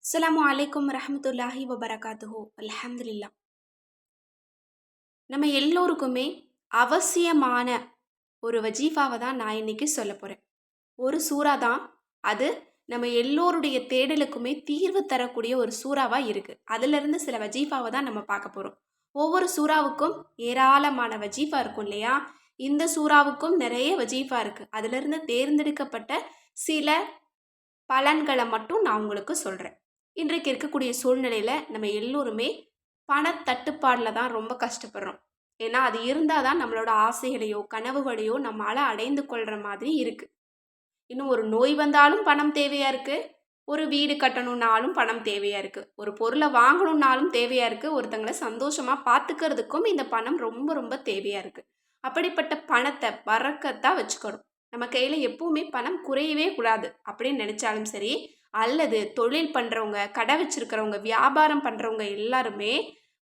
அஸ்ஸலாமு அலைக்கும் ரஹ்மத்துல்லாஹி வபரகாத்துஹு. அல்ஹம்துலில்லாஹ். நம்ம எல்லோருக்குமே அவசியமான ஒரு வஜீஃபாவை தான் நான் இன்னைக்கு சொல்ல போறேன். ஒரு சூறா தான் அது. நம்ம எல்லோருடைய தேடலுக்குமே தீர்வு தரக்கூடிய ஒரு சூறாவா இருக்கு. அதிலிருந்து சில வஜீஃபாவை தான் நம்ம பார்க்க போறோம். ஒவ்வொரு சூறாவுக்கும் ஏராளமான வஜீஃபா இருக்கும் இல்லையா? இந்த சூறாவுக்கும் நிறைய வஜீஃபா இருக்கு. அதிலிருந்து தேர்ந்தெடுக்கப்பட்ட சில பலன்களை மட்டும் நான் உங்களுக்கு சொல்றேன். இன்றைக்கு இருக்கக்கூடிய சூழ்நிலையில நம்ம எல்லோருமே பணத்தட்டுப்பாடில் தான் ரொம்ப கஷ்டப்படுறோம். ஏன்னா அது இருந்தால் தான் நம்மளோட ஆசைகளையோ கனவுகளையோ நம்மளால அடைந்து கொள்ற மாதிரி இருக்கு. இன்னும் ஒரு நோய் வந்தாலும் பணம் தேவையா இருக்கு. ஒரு வீடு கட்டணும்னாலும் பணம் தேவையா இருக்கு. ஒரு பொருளை வாங்கணும்னாலும் தேவையா இருக்கு. ஒருத்தங்களை சந்தோஷமா பார்த்துக்கிறதுக்கும் இந்த பணம் ரொம்ப ரொம்ப தேவையா இருக்கு. அப்படிப்பட்ட பணத்தை பறக்கத்தா வச்சுக்கணும். நம்ம கையில எப்பவுமே பணம் குறையவே கூடாது அப்படின்னு நினைச்சாலும் சரி, அல்லது தொழில் பண்றவங்க, கடை வச்சிருக்கிறவங்க, வியாபாரம் பண்றவங்க எல்லாருமே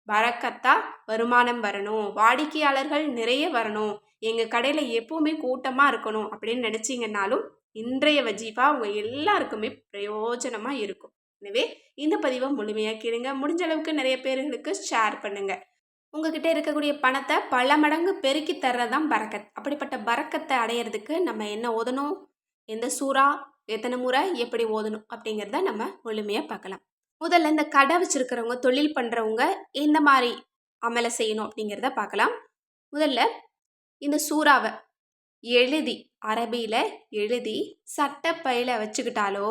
பறக்கத்தா வருமானம் வரணும், வாடிக்கையாளர்கள் நிறைய வரணும், எங்க கடையில எப்பவுமே கூட்டமா இருக்கணும் அப்படின்னு நினைச்சீங்கன்னாலும் இன்றைய வஜீஃபா உங்க எல்லாருக்குமே பிரயோஜனமா இருக்கும். எனவே இந்த பதிவை முழுமையா கேளுங்க. முடிஞ்ச அளவுக்கு நிறைய பேர்களுக்கு ஷேர் பண்ணுங்க. உங்ககிட்ட இருக்கக்கூடிய பணத்தை பல மடங்கு பெருக்கி தர்றதுதான் பரக்கத். அப்படிப்பட்ட பரக்கத்தை அடையிறதுக்கு நம்ம என்ன ஓதணும், எந்த சூறா, எத்தனை முறை, எப்படி ஓதணும் அப்படிங்கிறத நம்ம முழுமையா பார்க்கலாம். முதல்ல இந்த கடை வச்சிருக்கிறவங்க, தொழில் பண்றவங்க எந்த மாதிரி அமலை செய்யணும் அப்படிங்கிறத பார்க்கலாம். முதல்ல இந்த சூறாவை எழுதி அரபியில எழுதி சட்டப்பையில வச்சுக்கிட்டாலோ,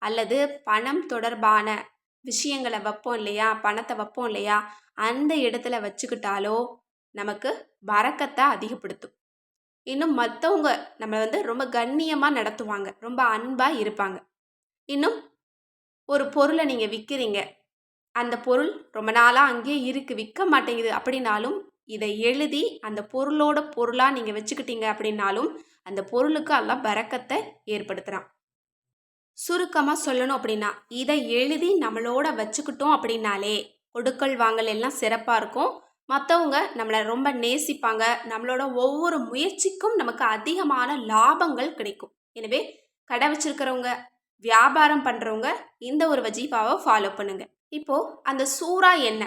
அல்லது பணம் தொடர்பான விஷயங்களை வைப்போம் இல்லையா, பணத்தை வைப்போம் இல்லையா, அந்த இடத்துல வச்சுக்கிட்டாலோ நமக்கு பரக்கத்தை அதிகப்படுத்தும். இன்னும் மற்றவங்க நம்ம ரொம்ப கண்ணியமாக நடத்துவாங்க, ரொம்ப அன்பாக இருப்பாங்க. இன்னும் ஒரு பொருளை நீங்கள் விற்கிறீங்க, அந்த பொருள் ரொம்ப நாளாக அங்கேயே இருக்குது, விற்க மாட்டேங்குது அப்படின்னாலும் இதை எழுதி அந்த பொருளோட பொருளாக நீங்கள் வச்சுக்கிட்டீங்க அப்படின்னாலும் அந்த பொருளுக்கு எல்லாம் பரக்கத்தை ஏற்படுத்துகிறான். சுருக்கமாக சொல்லணும் அப்படின்னா, இதை எழுதி நம்மளோட வச்சுக்கிட்டோம் அப்படின்னாலே கொடுக்கல் வாங்கல் எல்லாம் சிறப்பாக இருக்கும். மற்றவங்க நம்மளை ரொம்ப நேசிப்பாங்க. நம்மளோட ஒவ்வொரு முயற்சிக்கும் நமக்கு அதிகமான லாபங்கள் கிடைக்கும். எனவே கடை வச்சிருக்கிறவங்க, வியாபாரம் பண்ணுறவங்க இந்த ஒரு வஜீஃபாவை ஃபாலோ பண்ணுங்க. இப்போது அந்த சூறா என்ன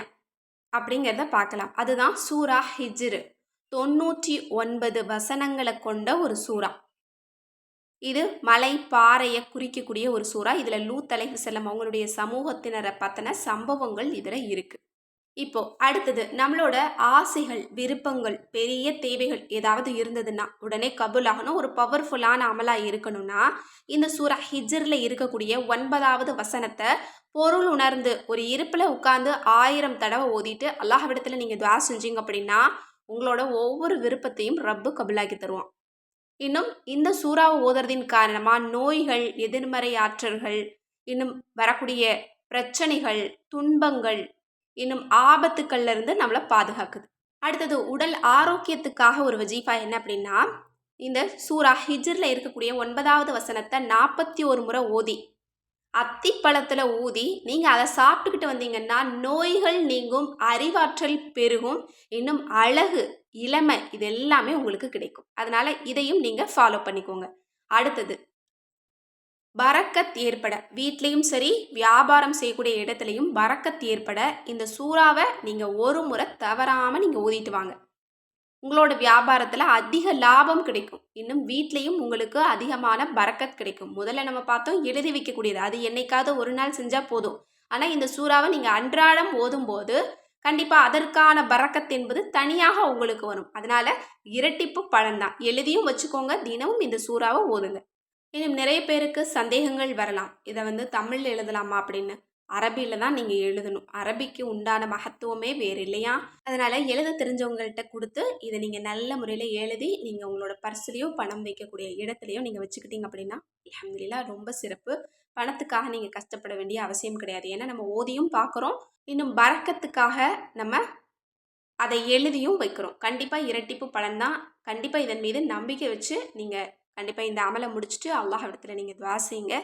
அப்படிங்கிறத பார்க்கலாம். அதுதான் சூரா ஹிஜ்ர். 99 வசனங்களை கொண்ட ஒரு சூறா. இது மலை பாறையை குறிக்கக்கூடிய ஒரு சூறா. இதில் லூத் அலைஹிஸ்ஸலாம் அவங்களுடைய சமூகத்தினரை பற்றின சம்பவங்கள் இதில் இருக்குது. இப்போ அடுத்தது நம்மளோட ஆசைகள், விருப்பங்கள், பெரிய தேவைகள் ஏதாவது இருந்ததுன்னா உடனே கபூல் ஆகணும், ஒரு பவர்ஃபுல்லான அமலாக இருக்கணும்னா இந்த சூரா ஹிஜ்ரில் இருக்கக்கூடிய 9வது வசனத்தை பொருள் உணர்ந்து ஒரு இருப்பில் உட்காந்து 1000 தடவை ஓதிட்டு அல்லாஹ்விடத்தில் நீங்கள் துஆ செஞ்சீங்க அப்படின்னா உங்களோட ஒவ்வொரு விருப்பத்தையும் ரப்பு கபூலாக்கி தருவான். இன்னும் இந்த சூறாவை ஓதுறதின் காரணமாக நோய்கள், எதிர்மறை ஆற்றல்கள், இன்னும் வரக்கூடிய பிரச்சனைகள், துன்பங்கள், இன்னும் ஆபத்துக்கள்ல இருந்து நம்மளை பாதுகாக்குது. அடுத்தது உடல் ஆரோக்கியத்துக்காக ஒரு வஜீஃபா என்ன அப்படின்னா, இந்த சூரா ஹிஜ்ரில் இருக்கக்கூடிய 9வது வசனத்தை 41 முறை ஓதி அத்திப்பழத்தில் ஊதி நீங்கள் அதை சாப்பிட்டுக்கிட்டு வந்தீங்கன்னா நோய்கள் நீங்கும், அறிவாற்றல் பெருகும், இன்னும் அழகு, இளமை இது எல்லாமே உங்களுக்கு கிடைக்கும். அதனால இதையும் நீங்கள் ஃபாலோ பண்ணிக்கோங்க. அடுத்தது பரக்கத் ஏற்பட, வீட்லேயும் சரி வியாபாரம் செய்யக்கூடிய இடத்துலையும் பரக்கத் ஏற்பட இந்த சூறாவை நீங்கள் ஒரு முறை தவறாமல் நீங்கள் ஓதிட்டு வாங்க. உங்களோட வியாபாரத்தில் அதிக லாபம் கிடைக்கும். இன்னும் வீட்லேயும் உங்களுக்கு அதிகமான பரக்கத் கிடைக்கும். முதல்ல நம்ம பார்த்தோம் எழுதி வைக்கக்கூடியது, அது என்னைக்காவது ஒரு நாள் செஞ்சால் போதும். ஆனால் இந்த சூறாவை நீங்கள் அன்றாடம் ஓதும்போது கண்டிப்பாக அதற்கான பரக்கத் என்பது தனியாக உங்களுக்கு வரும். அதனால் இரட்டிப்பு பலன்தான். எழுதியும் வச்சுக்கோங்க, தினமும் இந்த சூறாவை ஓதுங்க. இன்னும் நிறைய பேருக்கு சந்தேகங்கள் வரலாம், இதை தமிழில் எழுதலாமா அப்படின்னு. அரபியில் தான் நீங்கள் எழுதணும். அரபிக்கு உண்டான மகத்துவமே வேறு இல்லையா? அதனால் எழுத தெரிஞ்சவங்கள்ட்ட கொடுத்து இதை நீங்கள் நல்ல முறையில் எழுதி நீங்கள் உங்களோட பர்ஸ்லேயோ பணம் வைக்கக்கூடிய இடத்துலையோ நீங்கள் வச்சுக்கிட்டீங்க அப்படின்னா அல்ஹம்துலில்லாஹ் ரொம்ப சிறப்பு. பணத்துக்காக நீங்கள் கஷ்டப்பட வேண்டிய அவசியம் கிடையாது. ஏன்னா நம்ம ஓதியும் பார்க்குறோம், இன்னும் பரக்கத்துக்காக நம்ம அதை எழுதியும் வைக்கிறோம். கண்டிப்பாக இரட்டிப்பு பலன் தான். கண்டிப்பாக இதன் மீது நம்பிக்கை வச்சு நீங்கள் கண்டிப்பாக இந்த அமலை முடிச்சுட்டு அல்லாஹ் இடத்துல நீங்கள் துஆ செய்யுங்க.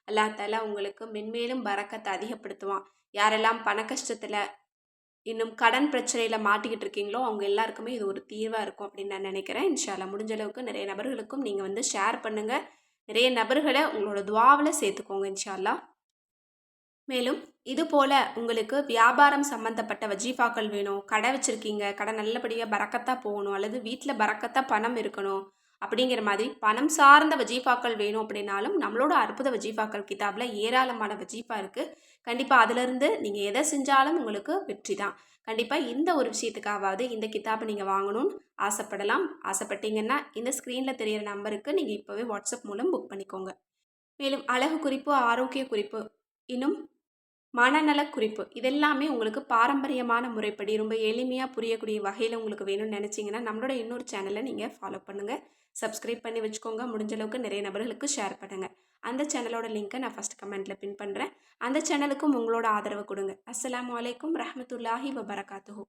அல்லாஹ் தஆலா உங்களுக்கு மென்மேலும் பரக்கத்தை அதிகப்படுத்துவான். யாரெல்லாம் பண கஷ்டத்தில், இன்னும் கடன் பிரச்சனையில் மாட்டிக்கிட்டு இருக்கீங்களோ அவங்க எல்லாருக்குமே இது ஒரு தீர்வாக இருக்கும் அப்படின்னு நான் நினைக்கிறேன். இன்ஷா அல்லாஹ் முடிஞ்ச அளவுக்கு நிறைய நபர்களுக்கும் நீங்கள் ஷேர் பண்ணுங்கள். நிறைய நபர்களை உங்களோட துஆவில் சேர்த்துக்கோங்க இன்ஷா அல்லாஹ். மேலும் இது போல உங்களுக்கு வியாபாரம் சம்மந்தப்பட்ட வஜீஃபாக்கள் வேணும், கடை வச்சுருக்கீங்க, கடை நல்லபடியாக பறக்கத்தாக போகணும், அல்லது வீட்டில் பறக்கத்தாக பணம் இருக்கணும் அப்படிங்கிற மாதிரி பணம் சார்ந்த வஜீஃபாக்கள் வேணும் அப்படின்னாலும் நம்மளோட அற்புத வஜீஃபாக்கள் கிதாபில் ஏராளமான வஜீஃபா இருக்குது. கண்டிப்பாக அதிலிருந்து நீங்கள் எதை செஞ்சாலும் உங்களுக்கு வெற்றி தான். கண்டிப்பாக இந்த ஒரு விஷயத்துக்காவது இந்த கிதாபை நீங்கள் வாங்கணும்னு ஆசைப்படலாம். ஆசைப்பட்டீங்கன்னா இந்த ஸ்க்ரீனில் தெரிகிற நம்பருக்கு நீங்கள் இப்போவே வாட்ஸ்அப் மூலம் புக் பண்ணிக்கோங்க. மேலும் அழகு குறிப்பு, ஆரோக்கிய குறிப்பு, இன்னும் மனநலக் குறிப்பு இதெல்லாமே உங்களுக்கு பாரம்பரியமான முறைப்படி ரொம்ப எளிமையாக புரியக்கூடிய வகையில் உங்களுக்கு வேணும்னு நினச்சிங்கன்னா நம்மளோட இன்னொரு சேனலை நீங்கள் ஃபாலோ பண்ணுங்கள், சப்ஸ்கிரைப் பண்ணி வச்சுக்கோங்க. முடிஞ்ச அளவுக்கு நிறைய நபர்களுக்கு ஷேர் பண்ணுங்கள். அந்த சேனலோட லிங்க்கை நான் ஃபஸ்ட் கமெண்ட்டில் பின் பண்ணுறேன். அந்த சேனலுக்கும் உங்களோட ஆதரவு கொடுங்க. அஸ்ஸலாமு அலைக்கும் ரஹ்மத்துல்லாஹி வபரகாத்துஹு.